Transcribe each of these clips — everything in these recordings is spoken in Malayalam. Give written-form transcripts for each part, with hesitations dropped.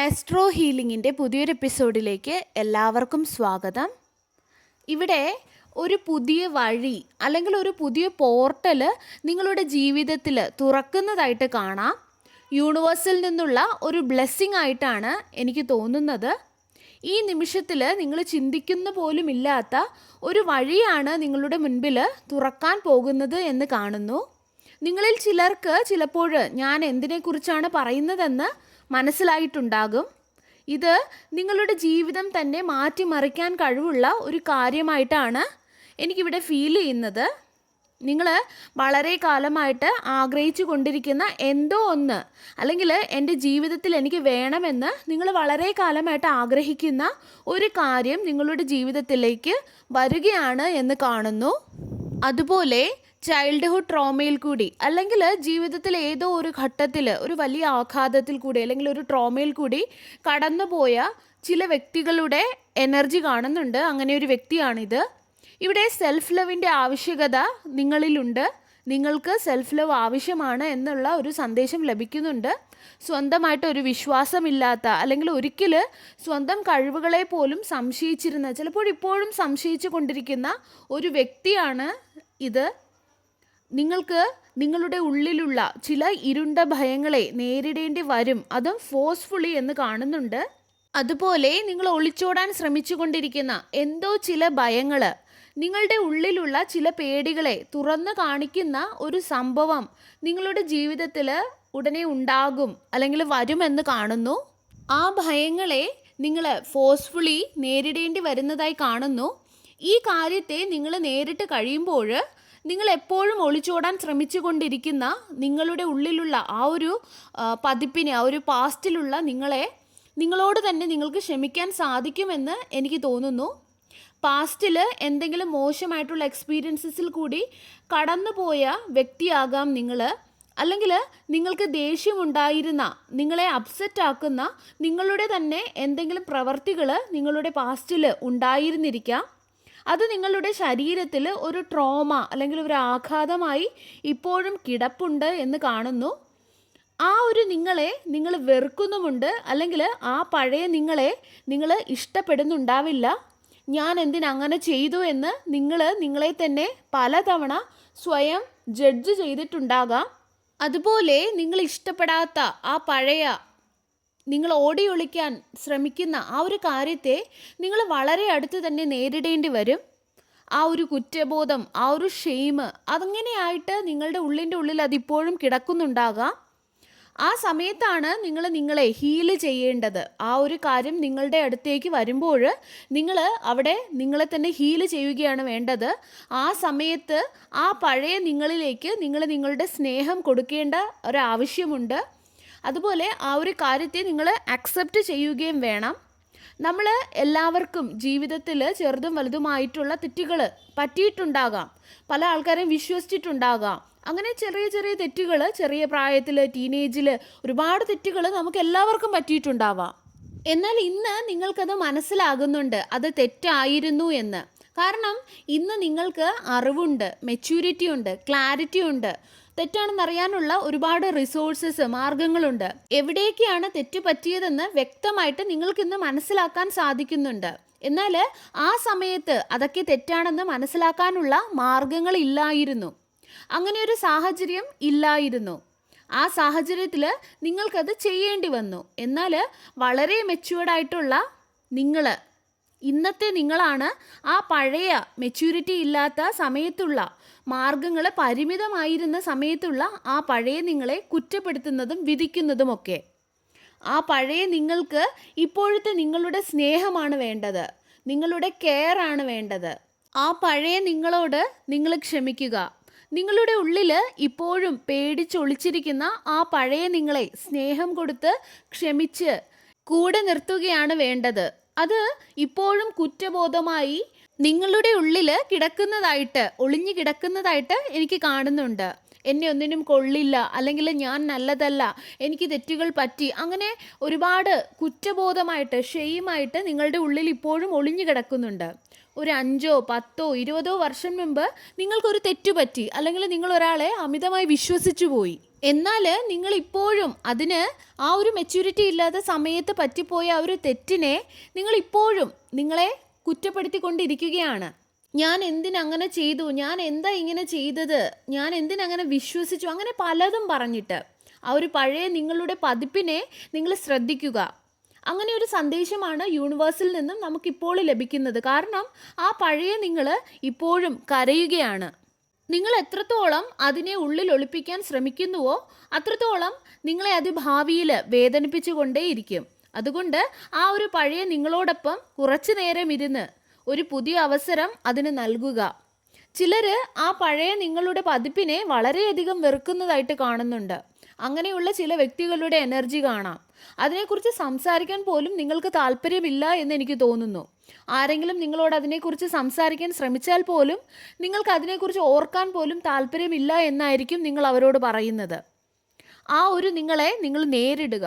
ആസ്ട്രോ ഹീലിംഗിൻ്റെ പുതിയൊരു എപ്പിസോഡിലേക്ക് എല്ലാവർക്കും സ്വാഗതം. ഇവിടെ ഒരു പുതിയ വഴി അല്ലെങ്കിൽ ഒരു പുതിയ പോർട്ടൽ നിങ്ങളുടെ ജീവിതത്തിൽ തുറക്കുന്നതായിട്ട് കാണാം. യൂണിവേഴ്സിൽ നിന്നുള്ള ഒരു ബ്ലെസ്സിങ് ആയിട്ടാണ് എനിക്ക് തോന്നുന്നത്. ഈ നിമിഷത്തിൽ നിങ്ങൾ ചിന്തിക്കുന്ന പോലും ഇല്ലാത്ത ഒരു വഴിയാണ് നിങ്ങളുടെ മുൻപിൽ തുറക്കാൻ പോകുന്നത് എന്ന് കാണുന്നു. നിങ്ങളിൽ ചിലർക്ക് ചിലപ്പോൾ ഞാൻ എന്തിനെക്കുറിച്ചാണ് പറയുന്നതെന്ന് മനസ്സിലായിട്ടുണ്ടാകും. ഇത് നിങ്ങളുടെ ജീവിതം തന്നെ മാറ്റിമറിക്കാൻ കഴിവുള്ള ഒരു കാര്യമായിട്ടാണ് എനിക്കിവിടെ ഫീൽ ചെയ്യുന്നത്. നിങ്ങൾ വളരെ കാലമായിട്ട് ആഗ്രഹിച്ചു കൊണ്ടിരിക്കുന്ന എന്തോ ഒന്ന്, അല്ലെങ്കിൽ എൻ്റെ ജീവിതത്തിൽ എനിക്ക് വേണമെന്ന് നിങ്ങൾ വളരെ കാലമായിട്ട് ആഗ്രഹിക്കുന്ന ഒരു കാര്യം നിങ്ങളുടെ ജീവിതത്തിലേക്ക് വരികയാണ് എന്ന് കാണുന്നു. അതുപോലെ ചൈൽഡ്ഹുഡ് ട്രോമയിൽ കൂടി, അല്ലെങ്കിൽ ജീവിതത്തിൽ ഏതോ ഒരു ഘട്ടത്തിൽ ഒരു വലിയ ആഘാതത്തിൽ കൂടി, അല്ലെങ്കിൽ ഒരു ട്രോമയിൽ കൂടി കടന്നുപോയ ചില വ്യക്തികളുടെ എനർജി കാണുന്നുണ്ട്. അങ്ങനെ ഒരു വ്യക്തിയാണിത്. ഇവിടെ സെൽഫ് ലവിൻ്റെ ആവശ്യകത നിങ്ങളിലുണ്ട്. നിങ്ങൾക്ക് സെൽഫ് ലവ് ആവശ്യമാണ് എന്നുള്ള ഒരു സന്ദേശം ലഭിക്കുന്നുണ്ട്. സ്വന്തമായിട്ട് ഒരു വിശ്വാസമില്ലാത്ത, അല്ലെങ്കിൽ ഒരിക്കൽ സ്വന്തം കഴിവുകളെ പോലും സംശയിച്ചിരുന്ന, ചിലപ്പോൾ ഇപ്പോഴും സംശയിച്ചു കൊണ്ടിരിക്കുന്ന ഒരു വ്യക്തിയാണ് ഇത്. നിങ്ങൾക്ക് നിങ്ങളുടെ ഉള്ളിലുള്ള ചില ഇരുണ്ട ഭയങ്ങളെ നേരിടേണ്ടി വരും, അതും ഫോഴ്സ്ഫുള്ളി എന്ന് കാണുന്നുണ്ട്. അതുപോലെ നിങ്ങൾ ഒളിച്ചോടാൻ ശ്രമിച്ചു കൊണ്ടിരിക്കുന്ന എന്തോ ചില ഭയങ്ങൾ, നിങ്ങളുടെ ഉള്ളിലുള്ള ചില പേടികളെ തുറന്നു കാണിക്കുന്ന ഒരു സംഭവം നിങ്ങളുടെ ജീവിതത്തിൽ ഉടനെ ഉണ്ടാകും, അല്ലെങ്കിൽ വരുമെന്ന് കാണുന്നു. ആ ഭയങ്ങളെ നിങ്ങൾ ഫോഴ്സ്ഫുള്ളി നേരിടേണ്ടി വരുന്നതായി കാണുന്നു. ഈ കാര്യത്തെ നിങ്ങൾ നേരിട്ട് കഴിയുമ്പോൾ നിങ്ങൾ എപ്പോഴും ഒളിച്ചോടാൻ ശ്രമിച്ചു കൊണ്ടിരിക്കുന്ന നിങ്ങളുടെ ഉള്ളിലുള്ള ആ ഒരു പതിപ്പിനെ, ആ ഒരു പാസ്റ്റിലുള്ള നിങ്ങളോട് തന്നെ നിങ്ങൾക്ക് ക്ഷമിക്കാൻ സാധിക്കുമെന്ന് എനിക്ക് തോന്നുന്നു. പാസ്റ്റിൽ എന്തെങ്കിലും മോശമായിട്ടുള്ള എക്സ്പീരിയൻസസിൽ കൂടി കടന്നുപോയ വ്യക്തിയാകാം നിങ്ങൾ, അല്ലെങ്കിൽ നിങ്ങൾക്ക് ദേഷ്യമുണ്ടായിരുന്ന, നിങ്ങളെ അപ്സെറ്റ് ആക്കുന്ന നിങ്ങളുടെ തന്നെ എന്തെങ്കിലും പ്രവർത്തികൾ നിങ്ങളുടെ പാസ്റ്റിൽ ഉണ്ടായിരുന്നിരിക്കാം. അത് നിങ്ങളുടെ ശരീരത്തിൽ ഒരു ട്രോമ അല്ലെങ്കിൽ ഒരു ആഘാതമായി ഇപ്പോഴും കിടപ്പുണ്ട് എന്ന് കാണുന്നു. ആ ഒരു നിങ്ങളെ നിങ്ങൾ വെറുക്കുന്നുമുണ്ട്, അല്ലെങ്കിൽ ആ പഴയ നിങ്ങൾ ഇഷ്ടപ്പെടുന്നുണ്ടാവില്ല. ഞാൻ എന്തിനങ്ങനെ ചെയ്തു എന്ന് നിങ്ങളെ തന്നെ പലതവണ സ്വയം ജഡ്ജ് ചെയ്തിട്ടുണ്ടാകാം. അതുപോലെ നിങ്ങൾ ഇഷ്ടപ്പെടാത്ത ആ പഴയ, നിങ്ങൾ ഓടിയൊളിക്കാൻ ശ്രമിക്കുന്ന ആ ഒരു കാര്യത്തെ നിങ്ങൾ വളരെ അടുത്ത് തന്നെ നേരിടേണ്ടി വരും. ആ ഒരു കുറ്റബോധം, ആ ഒരു ഷെയിം, അതങ്ങനെയായിട്ട് നിങ്ങളുടെ ഉള്ളിൽ അതിപ്പോഴും കിടക്കുന്നുണ്ടാകാം. ആ സമയത്താണ് നിങ്ങളെ ഹീല് ചെയ്യേണ്ടത്. ആ ഒരു കാര്യം നിങ്ങളുടെ അടുത്തേക്ക് വരുമ്പോൾ നിങ്ങൾ അവിടെ നിങ്ങളെ തന്നെ ഹീല് ചെയ്യുകയാണ് വേണ്ടത്. ആ സമയത്ത് ആ പഴയ നിങ്ങളിലേക്ക് നിങ്ങളുടെ സ്നേഹം കൊടുക്കേണ്ട ഒരാവശ്യമുണ്ട്. അതുപോലെ ആ ഒരു കാര്യത്തെ നിങ്ങൾ അക്സെപ്റ്റ് ചെയ്യുകയും വേണം. നമ്മൾ എല്ലാവർക്കും ജീവിതത്തിൽ ചെറുതും വലുതുമായിട്ടുള്ള തെറ്റുകൾ പറ്റിയിട്ടുണ്ടാകാം. പല ആൾക്കാരെയും വിശ്വസിച്ചിട്ടുണ്ടാകാം. അങ്ങനെ ചെറിയ ചെറിയ തെറ്റുകൾ, ചെറിയ പ്രായത്തിൽ, ടീനേജിൽ ഒരുപാട് തെറ്റുകൾ നമുക്ക് എല്ലാവർക്കും പറ്റിയിട്ടുണ്ടാവാം. എന്നാൽ ഇന്ന് നിങ്ങൾക്കത് മനസ്സിലാകുന്നുണ്ട് അത് തെറ്റായിരുന്നു എന്ന്. കാരണം ഇന്ന് നിങ്ങൾക്ക് അറിവുണ്ട്, മെച്യൂരിറ്റി ഉണ്ട്, ക്ലാരിറ്റി ഉണ്ട്. തെറ്റാണെന്നറിയാനുള്ള ഒരുപാട് റിസോഴ്സസ്, മാർഗങ്ങളുണ്ട്. എവിടേക്കാണ് തെറ്റ് പറ്റിയതെന്ന് വ്യക്തമായിട്ട് നിങ്ങൾക്കിന്ന് മനസ്സിലാക്കാൻ സാധിക്കുന്നുണ്ട്. എന്നാൽ ആ സമയത്ത് അതൊക്കെ തെറ്റാണെന്ന് മനസ്സിലാക്കാനുള്ള മാർഗങ്ങളില്ലായിരുന്നു. അങ്ങനെ ഒരു സാഹചര്യം ഇല്ലായിരുന്നു. ആ സാഹചര്യത്തിൽ നിങ്ങൾക്കത് ചെയ്യേണ്ടി വന്നു. എന്നാൽ വളരെ മെച്യൂർഡായിട്ടുള്ള ഇന്നത്തെ നിങ്ങളാണ് ആ പഴയ മെച്യൂരിറ്റി ഇല്ലാത്ത സമയത്തുള്ള, മാർഗങ്ങൾ പരിമിതമായിരുന്ന സമയത്തുള്ള ആ പഴയ നിങ്ങളെ കുറ്റപ്പെടുത്തുന്നതും വിധിക്കുന്നതുമൊക്കെ. ആ പഴയ നിങ്ങൾക്ക് ഇപ്പോഴത്തെ നിങ്ങളുടെ സ്നേഹമാണ് വേണ്ടത്, നിങ്ങളുടെ കെയർ ആണ് വേണ്ടത്. ആ പഴയ നിങ്ങളോട് നിങ്ങൾ ക്ഷമിക്കുക. നിങ്ങളുടെ ഉള്ളിൽ ഇപ്പോഴും പേടിച്ചൊളിച്ചിരിക്കുന്ന ആ പഴയ നിങ്ങളെ സ്നേഹം കൊടുത്ത് ക്ഷമിച്ച് കൂടെ നിർത്തുകയാണ് വേണ്ടത്. അത് ഇപ്പോഴും കുറ്റബോധമായി നിങ്ങളുടെ ഉള്ളിൽ കിടക്കുന്നതായിട്ട്, ഒളിഞ്ഞു കിടക്കുന്നതായിട്ട് എനിക്ക് കാണുന്നുണ്ട്. എന്നെ ഒന്നിനും കൊള്ളില്ല, അല്ലെങ്കിൽ ഞാൻ നല്ലതല്ല, എനിക്ക് തെറ്റുകൾ പറ്റി, അങ്ങനെ ഒരുപാട് കുറ്റബോധമായിട്ട് ഷെയിമായിട്ട് നിങ്ങളുടെ ഉള്ളിൽ ഇപ്പോഴും ഒളിഞ്ഞു കിടക്കുന്നുണ്ട്. ഒരു 5, 10, 20 വർഷം മുമ്പ് നിങ്ങൾക്കൊരു തെറ്റ് പറ്റി, അല്ലെങ്കിൽ നിങ്ങൾ ഒരാളെ അമിതമായി വിശ്വസിച്ചു പോയി. എന്നാൽ നിങ്ങൾ ഇപ്പോഴും അതിന് ആ ഒരു മെച്യൂരിറ്റി ഇല്ലാത്ത സമയത്ത് പറ്റിപ്പോയ ആ ഒരു തെറ്റിനെ നിങ്ങൾ ഇപ്പോഴും നിങ്ങളെ കുറ്റപ്പെടുത്തിക്കൊണ്ടിരിക്കുകയാണ്. ഞാൻ എന്തിനങ്ങനെ ചെയ്തു, ഞാൻ എന്താ ഇങ്ങനെ ചെയ്തത്, ഞാൻ എന്തിനങ്ങനെ വിശ്വസിച്ചു, അങ്ങനെ പലതും പറഞ്ഞിട്ട് ആ ഒരു പഴയ നിങ്ങളുടെ പതിപ്പിനെ നിങ്ങൾ ശ്രദ്ധിക്കുക. അങ്ങനെ ഒരു സന്ദേശമാണ് യൂണിവേഴ്സിൽ നിന്നും നമുക്കിപ്പോൾ ലഭിക്കുന്നത്. കാരണം ആ പഴയ നിങ്ങൾ ഇപ്പോഴും കരയുകയാണ്. നിങ്ങൾ എത്രത്തോളം അതിനെ ഉള്ളിൽ ഒളിപ്പിക്കാൻ ശ്രമിക്കുന്നുവോ അത്രത്തോളം നിങ്ങളെ അത് ഭാവിയിൽ വേദനിപ്പിച്ചുകൊണ്ടേയിരിക്കും. അതുകൊണ്ട് ആ ഒരു പഴയ നിങ്ങളോടൊപ്പം കുറച്ചു നേരം ഇരുന്ന് ഒരു പുതിയ അവസരം അതിന് നൽകുക. ചിലർ ആ പഴയ നിങ്ങളുടെ പതിപ്പിനെ വളരെയധികം വെറുക്കുന്നതായിട്ട് കാണുന്നുണ്ട്. അങ്ങനെയുള്ള ചില വ്യക്തികളുടെ എനർജി കാണാം. അതിനെക്കുറിച്ച് സംസാരിക്കാൻ പോലും നിങ്ങൾക്ക് താല്പര്യമില്ല എന്ന് എനിക്ക് തോന്നുന്നു. ആരെങ്കിലും നിങ്ങളോട് അതിനെക്കുറിച്ച് സംസാരിക്കാൻ ശ്രമിച്ചാൽ പോലും നിങ്ങൾക്ക് അതിനെക്കുറിച്ച് ഓർക്കാൻ പോലും താല്പര്യമില്ല എന്നായിരിക്കും നിങ്ങൾ അവരോട് പറയുന്നത്. ആ ഒരു നിങ്ങളെ നിങ്ങൾ നേരിടുക.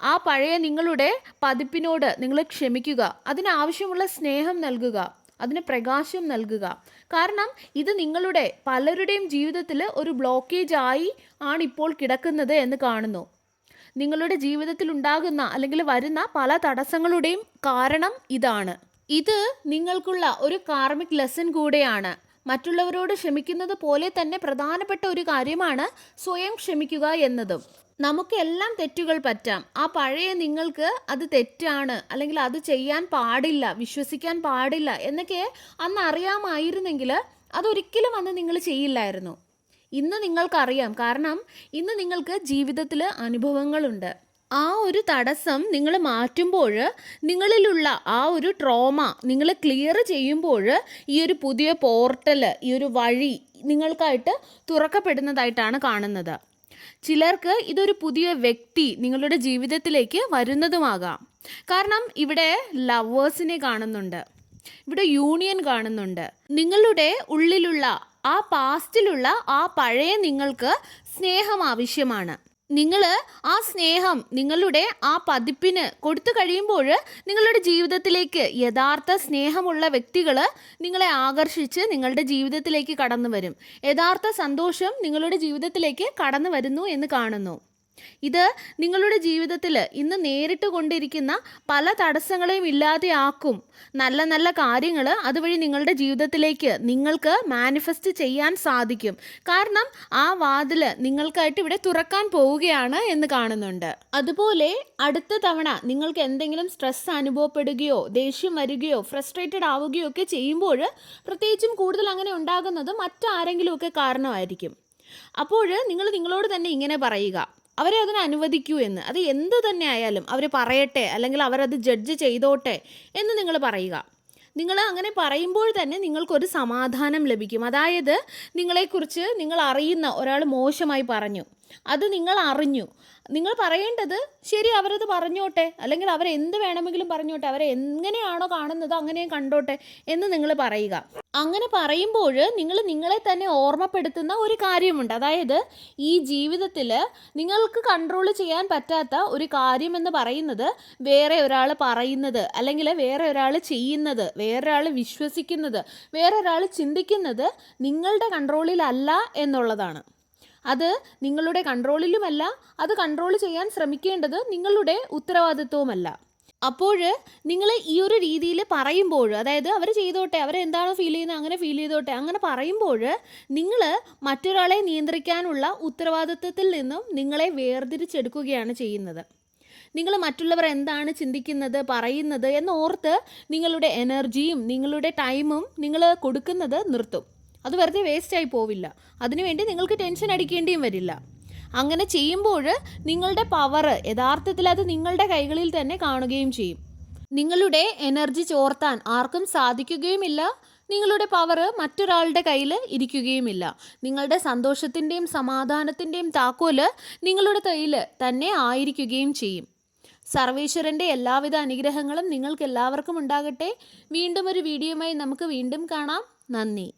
ആ പഴയ നിങ്ങളുടെ പതിപ്പിനോട് നിങ്ങൾ ക്ഷമിക്കുക. അതിനാവശ്യമുള്ള സ്നേഹം നൽകുക, അതിന് പ്രകാശം നൽകുക. കാരണം ഇത് നിങ്ങളുടെ പലരുടെയും ജീവിതത്തിൽ ഒരു ബ്ലോക്കേജ് ആയി ആണിപ്പോൾ കിടക്കുന്നത് എന്ന് കാണുന്നു. നിങ്ങളുടെ ജീവിതത്തിൽ ഉണ്ടാകുന്ന അല്ലെങ്കിൽ വരുന്ന പല തടസ്സങ്ങളുടെയും കാരണം ഇതാണ്. ഇത് നിങ്ങൾക്കുള്ള ഒരു കാർമിക് ലെസൺ കൂടെയാണ്. മറ്റുള്ളവരോട് ക്ഷമിക്കുന്നത് പോലെ തന്നെ പ്രധാനപ്പെട്ട ഒരു കാര്യമാണ് സ്വയം ക്ഷമിക്കുക എന്നതും. നമുക്കെല്ലാം തെറ്റുകൾ പറ്റാം. ആ പഴയ നിങ്ങൾക്ക് അത് തെറ്റാണ്, അല്ലെങ്കിൽ അത് ചെയ്യാൻ പാടില്ല, വിശ്വസിക്കാൻ പാടില്ല എന്നൊക്കെ അന്ന് അറിയാമായിരുന്നെങ്കിൽ അതൊരിക്കലും അന്ന് നിങ്ങൾ ചെയ്യില്ലായിരുന്നു. ഇന്ന് നിങ്ങൾക്കറിയാം. കാരണം ഇന്ന് നിങ്ങൾക്ക് ജീവിതത്തിൽ അനുഭവങ്ങളുണ്ട്. ആ ഒരു തടസ്സം നിങ്ങൾ മാറ്റുമ്പോൾ, നിങ്ങളിലുള്ള ആ ഒരു ട്രോമ നിങ്ങൾ ക്ലിയർ ചെയ്യുമ്പോൾ ഈ ഒരു പുതിയ പോർട്ടൽ, ഈ ഒരു വഴി നിങ്ങൾക്കായിട്ട് തുറക്കപ്പെടുന്നതായിട്ടാണ് കാണുന്നത്. ചിലർക്ക് ഇതൊരു പുതിയ വ്യക്തി നിങ്ങളുടെ ജീവിതത്തിലേക്ക് വരുന്നതുമാകാം. കാരണം ഇവിടെ ലവേഴ്സിനെ കാണുന്നുണ്ട്, ഇവിടെ യൂണിയൻ കാണുന്നുണ്ട്. നിങ്ങളുടെ ഉള്ളിലുള്ള ആ പാസ്റ്റിലുള്ള ആ പഴയ നിങ്ങൾക്ക് സ്നേഹം ആവശ്യമാണ്. നിങ്ങൾ ആ സ്നേഹം നിങ്ങളുടെ ആ പതിപ്പിന് കൊടുത്തു കഴിയുമ്പോൾ നിങ്ങളുടെ ജീവിതത്തിലേക്ക് യഥാർത്ഥ സ്നേഹമുള്ള വ്യക്തികൾ നിങ്ങളെ ആകർഷിച്ച് നിങ്ങളുടെ ജീവിതത്തിലേക്ക് കടന്നു വരും. യഥാർത്ഥ സന്തോഷം നിങ്ങളുടെ ജീവിതത്തിലേക്ക് കടന്നു വരുന്നു എന്ന് കാണുന്നു. ഇത് നിങ്ങളുടെ ജീവിതത്തിൽ ഇന്ന് നേരിട്ട് കൊണ്ടിരിക്കുന്ന പല തടസ്സങ്ങളെയും ഇല്ലാതെയാക്കും. നല്ല നല്ല കാര്യങ്ങൾ അതുവഴി നിങ്ങളുടെ ജീവിതത്തിലേക്ക് നിങ്ങൾക്ക് മാനിഫെസ്റ്റ് ചെയ്യാൻ സാധിക്കും. കാരണം ആ വാതിൽ നിങ്ങൾക്കായിട്ട് ഇവിടെ തുറക്കാൻ പോവുകയാണ് എന്ന് കാണുന്നുണ്ട്. അതുപോലെ അടുത്ത തവണ നിങ്ങൾക്ക് എന്തെങ്കിലും സ്ട്രെസ് അനുഭവപ്പെടുകയോ ദേഷ്യം വരികയോ ഫ്രസ്ട്രേറ്റഡ് ആവുകയോ ഒക്കെ ചെയ്യുമ്പോൾ, പ്രത്യേകിച്ചും കൂടുതൽ അങ്ങനെ ഉണ്ടാകുന്നത് മറ്റാരെങ്കിലുമൊക്കെ കാരണമായിരിക്കും. അപ്പോൾ നിങ്ങൾ നിങ്ങളോട് തന്നെ ഇങ്ങനെ പറയുക, അവരെ അതിന് അനുവദിക്കൂ എന്ന്. അത് എന്ത് തന്നെ ആയാലും അവർ പറയട്ടെ, അല്ലെങ്കിൽ അവരത് ജഡ്ജ് ചെയ്തോട്ടെ എന്ന് നിങ്ങൾ പറയുക. നിങ്ങൾ അങ്ങനെ പറയുമ്പോൾ തന്നെ നിങ്ങൾക്കൊരു സമാധാനം ലഭിക്കും. അതായത് നിങ്ങളെക്കുറിച്ച് നിങ്ങൾ അറിയുന്ന ഒരാൾ മോശമായി പറഞ്ഞു, അത് നിങ്ങൾ അറിഞ്ഞു. നിങ്ങൾ പറയേണ്ടത് ശരി, അവരത് പറഞ്ഞോട്ടെ, അല്ലെങ്കിൽ അവരെന്ത് വേണമെങ്കിലും പറഞ്ഞോട്ടെ, അവരെ എങ്ങനെയാണോ കാണുന്നത് അങ്ങനെ കണ്ടോട്ടെ എന്ന് നിങ്ങൾ പറയുക. അങ്ങനെ പറയുമ്പോൾ നിങ്ങൾ നിങ്ങളെ തന്നെ ഓർമ്മപ്പെടുത്തുന്ന ഒരു കാര്യമുണ്ട്. അതായത് ഈ ജീവിതത്തിൽ നിങ്ങൾക്ക് കൺട്രോൾ ചെയ്യാൻ പറ്റാത്ത ഒരു കാര്യമെന്ന് പറയുന്നത് വേറെ ഒരാൾ പറയുന്നത്, അല്ലെങ്കിൽ വേറെ ഒരാൾ ചെയ്യുന്നത്, വേറെ ഒരാൾ വിശ്വസിക്കുന്നത്, വേറെ ഒരാൾ ചിന്തിക്കുന്നത് നിങ്ങളുടെ കൺട്രോളിലല്ല എന്നുള്ളതാണ്. അത് നിങ്ങളുടെ കൺട്രോളിലുമല്ല, അത് കൺട്രോൾ ചെയ്യാൻ ശ്രമിക്കേണ്ടത് നിങ്ങളുടെ ഉത്തരവാദിത്വവുമല്ല. അപ്പോൾ നിങ്ങൾ ഈ ഒരു രീതിയിൽ പറയുമ്പോൾ, അതായത് അവർ ചെയ്തോട്ടെ, അവരെന്താണോ ഫീൽ ചെയ്യുന്നത് അങ്ങനെ ഫീൽ ചെയ്തോട്ടെ, അങ്ങനെ പറയുമ്പോൾ നിങ്ങൾ മറ്റൊരാളെ നിയന്ത്രിക്കാനുള്ള ഉത്തരവാദിത്വത്തിൽ നിന്നും നിങ്ങളെ വേർതിരിച്ചെടുക്കുകയാണ് ചെയ്യുന്നത്. നിങ്ങൾ മറ്റുള്ളവർ എന്താണ് ചിന്തിക്കുന്നത്, പറയുന്നത് എന്നോർത്ത് നിങ്ങളുടെ എനർജിയും നിങ്ങളുടെ ടൈമും നിങ്ങൾ കൊടുക്കുന്നത് നിർത്തും. അത് വെറുതെ വേസ്റ്റായി പോവില്ല. അതിനുവേണ്ടി നിങ്ങൾക്ക് ടെൻഷൻ അടിക്കേണ്ടിയും വരില്ല. അങ്ങനെ ചെയ്യുമ്പോൾ നിങ്ങളുടെ പവർ യഥാർത്ഥത്തിൽ അത് നിങ്ങളുടെ കൈകളിൽ തന്നെ കാണുകയും ചെയ്യും. നിങ്ങളുടെ എനർജി ചോർത്താൻ ആർക്കും സാധിക്കുകയുമില്ല. നിങ്ങളുടെ പവർ മറ്റൊരാളുടെ കയ്യിൽ ഇരിക്കുകയുമില്ല. നിങ്ങളുടെ സന്തോഷത്തിൻ്റെയും സമാധാനത്തിൻ്റെയും താക്കോല് നിങ്ങളുടെ കയ്യിൽ തന്നെ ആയിരിക്കുകയും ചെയ്യും. സർവേശ്വരൻ്റെ എല്ലാവിധ അനുഗ്രഹങ്ങളും നിങ്ങൾക്ക് എല്ലാവർക്കും ഉണ്ടാകട്ടെ. വീണ്ടും ഒരു വീഡിയോയുമായി നമുക്ക് വീണ്ടും കാണാം. നന്ദി.